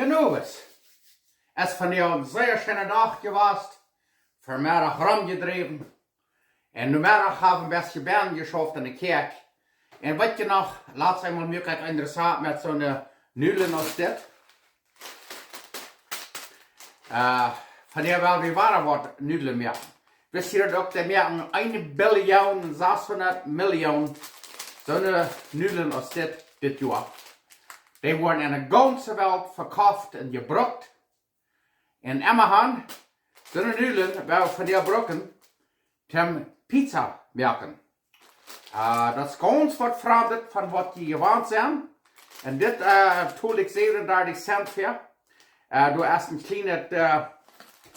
Genug ist. Es von dir ein sehr schöner Tag gewesen. Für Mittag rumgedreven. Und nu Mittag haben wir ein bisschen Bern geschafft in der Kirche. Und wat je noch, laatst einmal mir kijk interessant met zo'n Nudlen als dit. Van der wel weer waren wat Nudlen merken. Wist je dat ook, die merken 1 biljoen 600 miljoen zo'n Nudlen als dit jaar. Die worden in de ganze Welt verkauft en gebruikt. En immerhin, zo'n Nudlen wel van der brokken, tem Pizza merken. Dat is ganz wat veranderd van wat je gewend zijn. En dit toel ik 37 cent voor. Du hast ein kleines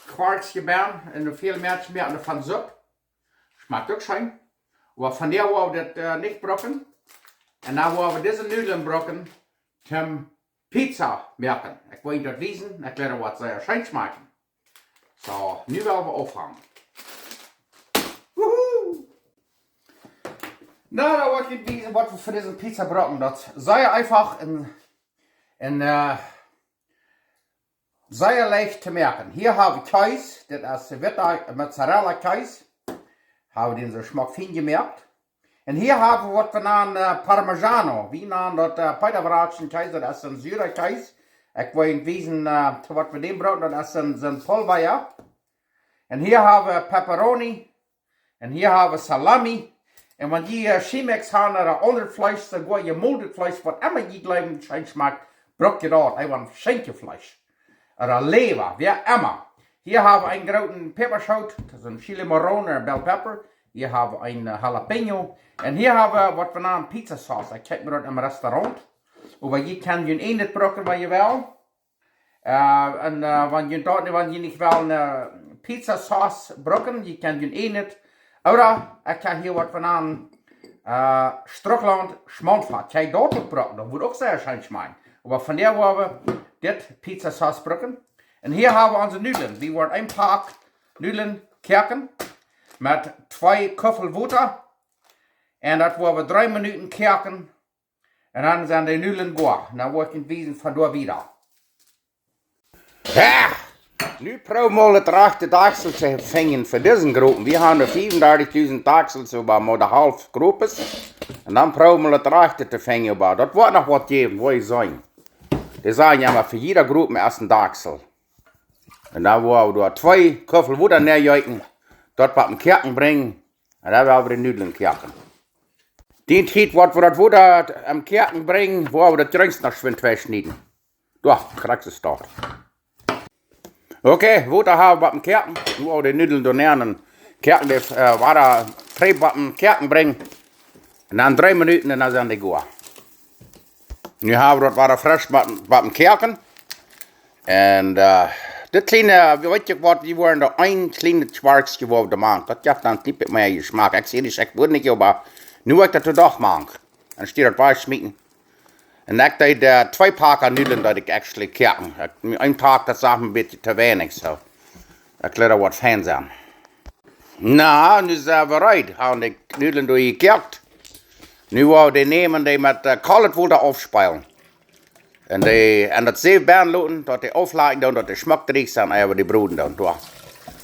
Quarzje ben en veel mensen meer van Suppe. Schmeckt ook schön. Aber von der wollen wir das nicht brocken. Und dann wollen wir diese Nudeln brocken zum Pizza merken. Ich will Ihnen das wissen, erklären, was sehr schön schmecken. So, nu wollen wir auffangen. Na, da wollte ich wissen, was wir für diese Pizza brocken. Das sei einfach sehr leicht zu merken. Hier habe ich Käse, das ist Mozzarella Käse. Habe den so schmackfein gemerkt. Und hier haben wir was wir nennen Parmigiano. Wie nennen das Peiterwratschen Käse, das ist ein süßer Käse. Ich will Ihnen wissen, was wir den brauchen, das ist ein Pulver, ja. Und hier haben wir Pepperoni. Und hier haben wir Salami. Und wenn die Chemix haben oder andere Fleisch, dann geht gemoldenes Fleisch, was immer je glauben, schön schmeckt, braucht ihr dort einfach Schenkelfleisch. Oder Leber, wie immer. Hier haben wir einen großen Pepperschote, das ist ein Chili Marron oder Bell Pepper. Hier haben wir ein Jalapeno. Und hier haben wir, was wir nennen, Pizzasauce. Ich kenne mir das im Restaurant. Aber hier kann je nicht brocken, was je will. Und wenn je nicht will, eine Pizzasauce brocken, je kann je nicht. Oder ich kann hier was wir nennen, Schtrucklaunt Nudlen. Ich kann dort auch brocken, das würde auch sehr schön schmecken. Aber von der wollen wir das Pizzasauce brocken. Und hier haben wir unsere Nudeln. Die werden ein Pack Nudeln kerken mit 2 Köffel Wasser. Und das wollen wir 3 Minuten kerken. Und dann sind die Nudeln gut. Dann wird ich wiesen von da wieder. Ja, nu probieren wir das rechte Dachsel zu fangen für diesen Gruppen. Wir haben 35.000 Dachsel, so bei mal der halb Gruppes. Und dann probieren wir das rechte zu fangen. Das wird noch was geben, wo ich sagen. Die sagen ja mal für jede Gruppe erst ein Dachsel. Und da wollen wir 2 Köffel Wasser näherjägen, dort was am Kerken bringen, und da wollen wir die Nudeln kerken. Den Zeit, was wir das Wasser am Kerken bringen, wollen wir das Drinks noch schwind verschneiden. Doch, kriegst es dort. Okay, Wasser haben wir am Kerken, nur wollen wir die Nudeln da näher und Kerken, das Wasser, Treib was am Kerken bringen, und dann 3 Minuten, und dann sind die gut. Nu haben wir das Wasser frisch was am Kerken, und das kleine, weet je wat, die worden er een kleine schwarz geworden maken. Dat geeft dan typisch meer Geschmack. Ik zie dus, ik wil niet, maar nu ik dat toch maken. Dan stier het bij schmieden. En ik deed 2 pakken Nudeln dat ik actually kerken. Een pak, dat is een beetje te weinig, zo. Ik laat er wat fan zijn. Nou, nu zijn we bereid. Hebben de Nudeln doorgekerkt. Nu willen we die nemen, die met koud water afspelen. En dat zeven bern laten, dat die aflaten dan, dat die smakdreig zijn, over die broden dan.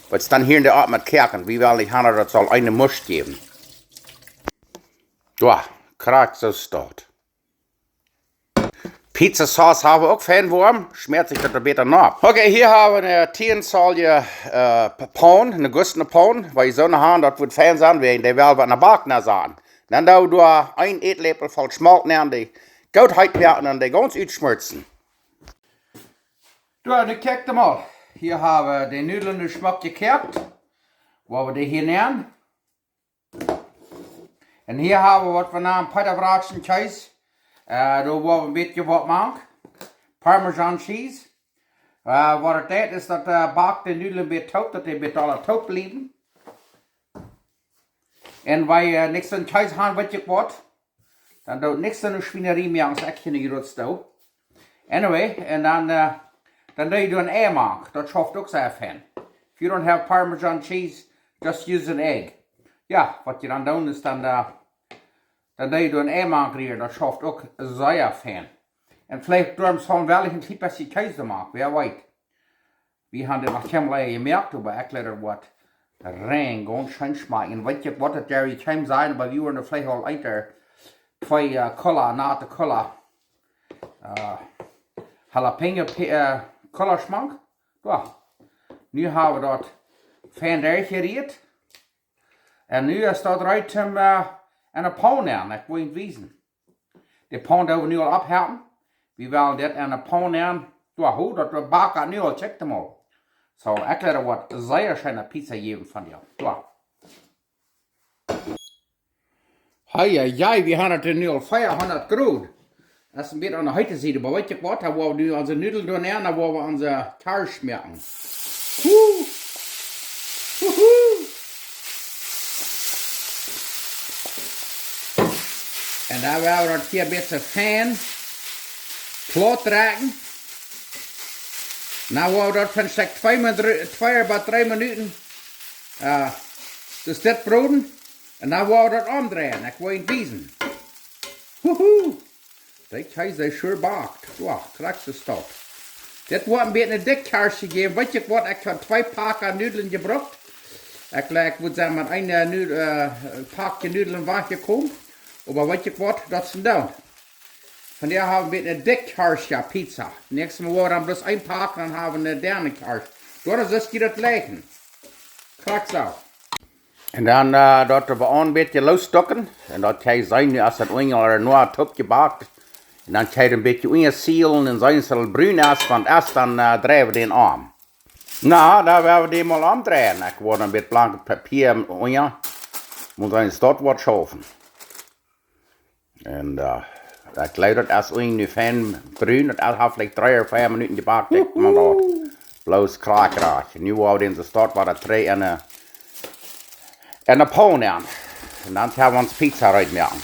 Wat dan hier in de art met kerken, wie wil niet hebben, dat zal een must geven. Ja, krijg zo staat. Pizzasauce hebben we ook fijn warm, schmert zich dat er beter nach. Oké, hier hebben we een 10 salje pan, een gustene pan, waar je zo naar dat wordt fijn zijn, wegen die wel wat naar bak naar zijn. Dan doen we 1 eetlepel vol smalk naar die Goudheid werden en die ganz uitschmurzen. Du, nu kijk hem al. Hier hebben we de Nudeln nu smak gekerkt. Waar we die hier nemen. En hier hebben we wat we namen Peiterwratschen Käse. Daar waar we een beetje wat maken. Parmesan cheese. Wat het deed is dat bakt de Nudeln een beetje taub, dat die een beetje alle taub blijven. En wij niks aan Käse hebben, weet je wat. Dan doet niks aan de schweinerie meer als ik in de grootste doe. Anyway, en dan doe je een ei maken. Dat schaft ook zeer fijn. If you don't have Parmesan cheese, just use an egg. Ja, wat je dan doet is dan doe je een ei maken hier. Dat schaft ook zeer fijn. Und vielleicht drum sollen wir ein bisschen Käse machen, wer weiß. Wir haben das noch ziemlich gemerkt, aber erklärt was rein, ganz schön schmecken. Weiß ich, was das Jerry kein sein, aber wir waren vielleicht auch ein, zwei Cola, nate Cola, Jalapeno Cola schmank. Ja. Nu haben wir dort fein geriert. Und nu ist dort recht eine Pan an, ich will Ihnen wiesen. Die Pan da wir nu al abhärten. Wir wollen das an der Pan an. Ja, ho, das wir backen nu al, check mal. So, erkläre was sehr schöne Pizza geben von dir. Ja. Hei, wir haben das nu al 400 Grad. Das ist ein bisschen an der heute Seite, aber weißt du was, da wo wir unsere Nudeln tun, da wo wir unsere Tarsch schmecken. Und da werden wir das hier ein bisschen fein platt raken. Nou wollen wir das von 2 bis 3 Minuten das broden. Und dann wollen wir das umdrehen. Ich will ihn wiesen. Das heißt, das schön bakt. Ja, kriegst du das. Das wird ein bisschen Dickkarsche geben. Weißt du was, ich habe 2 Packer Nudeln gebraucht. Ich würde sagen, mit einer Pack Nudeln war gekommen. Aber weißt du was, das ist ein Von der haben wir eine Dickkarsche Pizza. Nächstes Mal wollen wir dann bloß ein Pack, dann haben wir eine Dernekarsche. Dort ist das gleiche. Kriegst du. Und dann dort wir ein bisschen losstocken. Und dort kann ich sein, als das nur ein Top gebackt. Und dann kann ich ein bisschen unsealen und sein soll brün erst, und erst dann drehen wir den Arm. Na, da werden wir den mal umdrehen. Ich wollte ein bisschen blankes Papier unja. Muss ein dort was schaffen. Und das leidet erst irgendwie fein brün und das hat vielleicht 3 oder 4 Minuten gebackt. Man dort bloß krackreich. Nu war den so dort war das 3 in eine Pan an. Und dann haben wir uns Pizza reinmachen.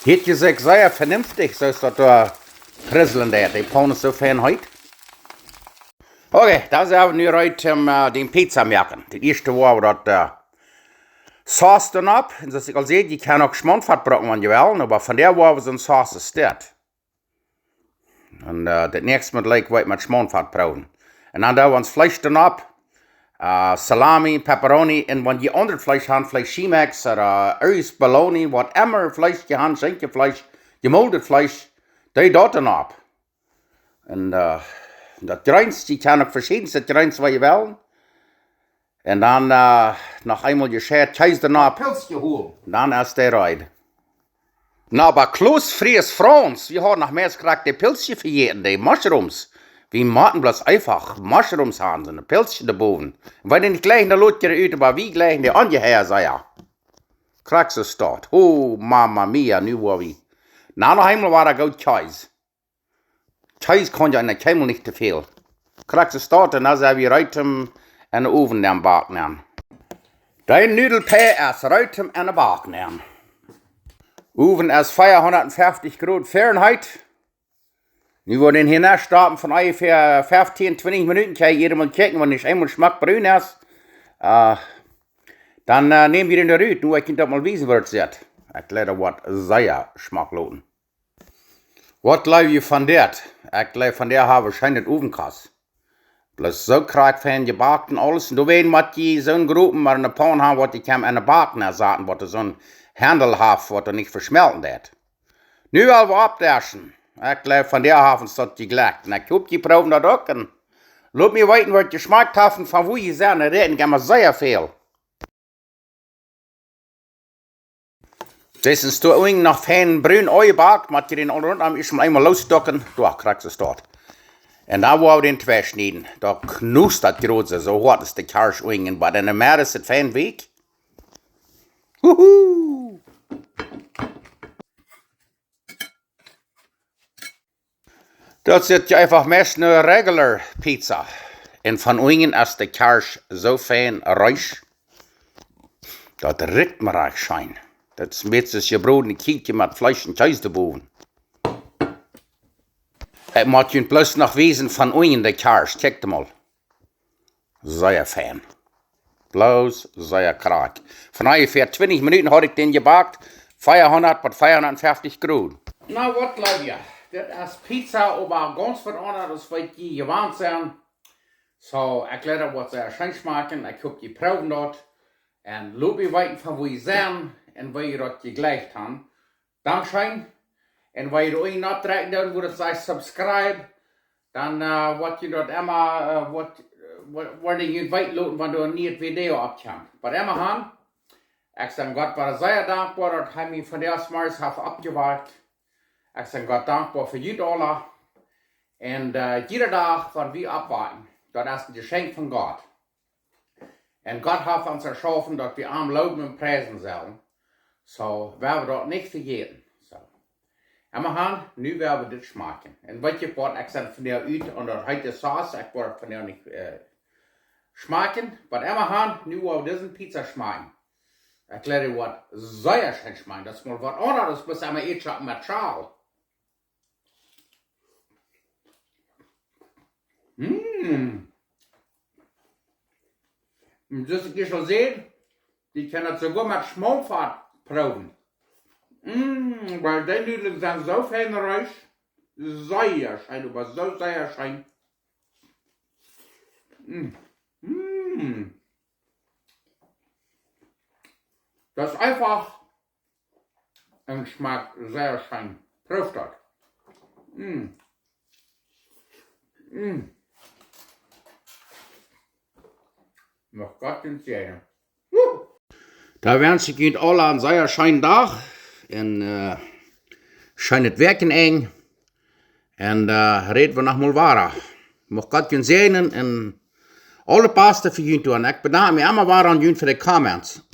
Hätte gesagt, sehr vernünftig, so ist das da krisseln der. Die Pan ist so fein heute. Okay, da sind wir nu heute den Pizza machen. Das erste war das Sauce dann ab. Und das ich al sehe, die kann auch Schmandfett brauchen, wenn ihr wollen, aber von der war so ein Sauce ist das. Und das nächste Mal gleich wollen wir mit Schmandfett brauchen. Und dann da wir uns Fleisch dann ab. Salami, Pepperoni, und wenn die andere Fleisch haben, Fleisch Chimex oder Eis, Bologna, was immer Fleisch die haben, Schenkelfleisch, gemoldenes Fleisch, die dort dann ab. Und das Gjreens, die kann auch verschiedenste Gjreens, was ihr wollen. Und dann noch einmal geschert, Kjeese dann ab. Pilz geholt. Dann erst der rein. Na, aber Kloß fries Franz, wir haben noch mehr gekriegt, die Pilzchen für jeden, die Mushrooms. Wir machen bloß einfach Mushrooms haben, so eine Pilzchen da boven. Weil die nicht gleich in der Lot gerührt, aber wie gleich in der angeheuer sei ja. Kriegst du es dort. Oh, Mama Mia, nu war wir. Na, noch einmal war da gut Kjeese. Kjeese kann ja in der Kämmel nicht zu viel. Kriegst du es dort, und dann sind wir reitem in den Ofen am Backen an. Dein Nudelpä ist reitem in den Backen an. Ofen ist 450 Grad Fahrenheit. Nu wollen den hier starten von ungefähr 15, 20 Minuten. Kann jeder mal checken, wenn nicht einmal Geschmack brün ist. Dann nehmen wir den da rüt. Nur ich kann das mal wissen, was es ist. Ich glaube, was sehr schmackloten. Was glaube ich von der? Ich glaube, von der habe ich wahrscheinlich Ofenkass. Bloß so krackfein gebackt und alles. Und du weißt, was die so ein Gruppen mal in der Pan haben, was die kann in der Backen ersaten, was so ein Handel hat, was nicht verschmelzen wird. Nu wollen wir abdärschen. Ich glaube, von der haben es dort gelegt. Und ich hab die Proben da auch. Und lass mir weiten, was geschmeckt haben, von wo ich sage, reden kann man sehr viel. Das ist da irgendwie noch fein brün eingebackt, mit den rundum ist mal einmal losstocken, da kriegst du es dort. Und da wollen wir den zwei schneiden. Da knust das große, so hart ist der Karsch irgendwie, aber in der Meer ist es fein weg. Huhu! Das ist ja einfach meist eine regular Pizza. Und von unten ist der Karsch so fein reich. Das riecht mir reich schein. Das ist das gebratene Kielchen mit Fleisch und Käse boven. Ich mag ihn bloß noch wissen von unten der Karsch. Check mal. Sehr fein. Bloß sehr krack. Von ungefähr 20 Minuten habe ich den gebackt. 400 bis 450 Grad. Na, was glaub ihr? das ist Pizza, aber ganz was anderes, was die gewohnt sind. So, ich lerne, was sehr schön schmecken. Ich gucke die Proben dort. Und lobe ich weiter von wo ich sind und wie ich das gegleicht habe. Dankeschön. Und wenn ihr euch nicht drücken, wo das heißt subscribe, dann wird ihr dort immer, wird ihr weiterladen, wenn du ein neues Video abkommst. Was immer haben, ich sage Gott war sehr dankbar, dass er mich von der Smart abgewählt. Ich sage Gott dankbar für jeden alle. Und jeder Tag, wenn wir abwarten, das ist ein Geschenk von Gott. Und Gott hat uns erschaffen, dass wir am Loben und Preisen sollen. So, werden wir das nicht vergessen. So. Aber han, nu werden wir das schmecken. Und wat je wat, ik zet van der uit, und das heute Sauce, ich werde von der nicht schmecken. Aber immer han, nu werden wir diesen Pizza schmecken. Ich erkläre, was sehr schön schmecken. Das ist mal was anderes, bis einmal eten mit Schal. Und das ihr schon seht, die können das sogar mit Schmalfahrt proben. Weil die Nudeln sind so feinreich, sehr schön, aber so sehr schön. Das ist einfach ein Geschmack sehr schön. Prost das. Noch Gott in Zähne. Da werden sich alle an sehr schönen Tag. Und scheint werken eng. Und reden wir noch mal weiter. Mag Gott in Zähnen und alle Beste für ihn tun. Ich bedanke mich immer weiter an ihn für die Comments.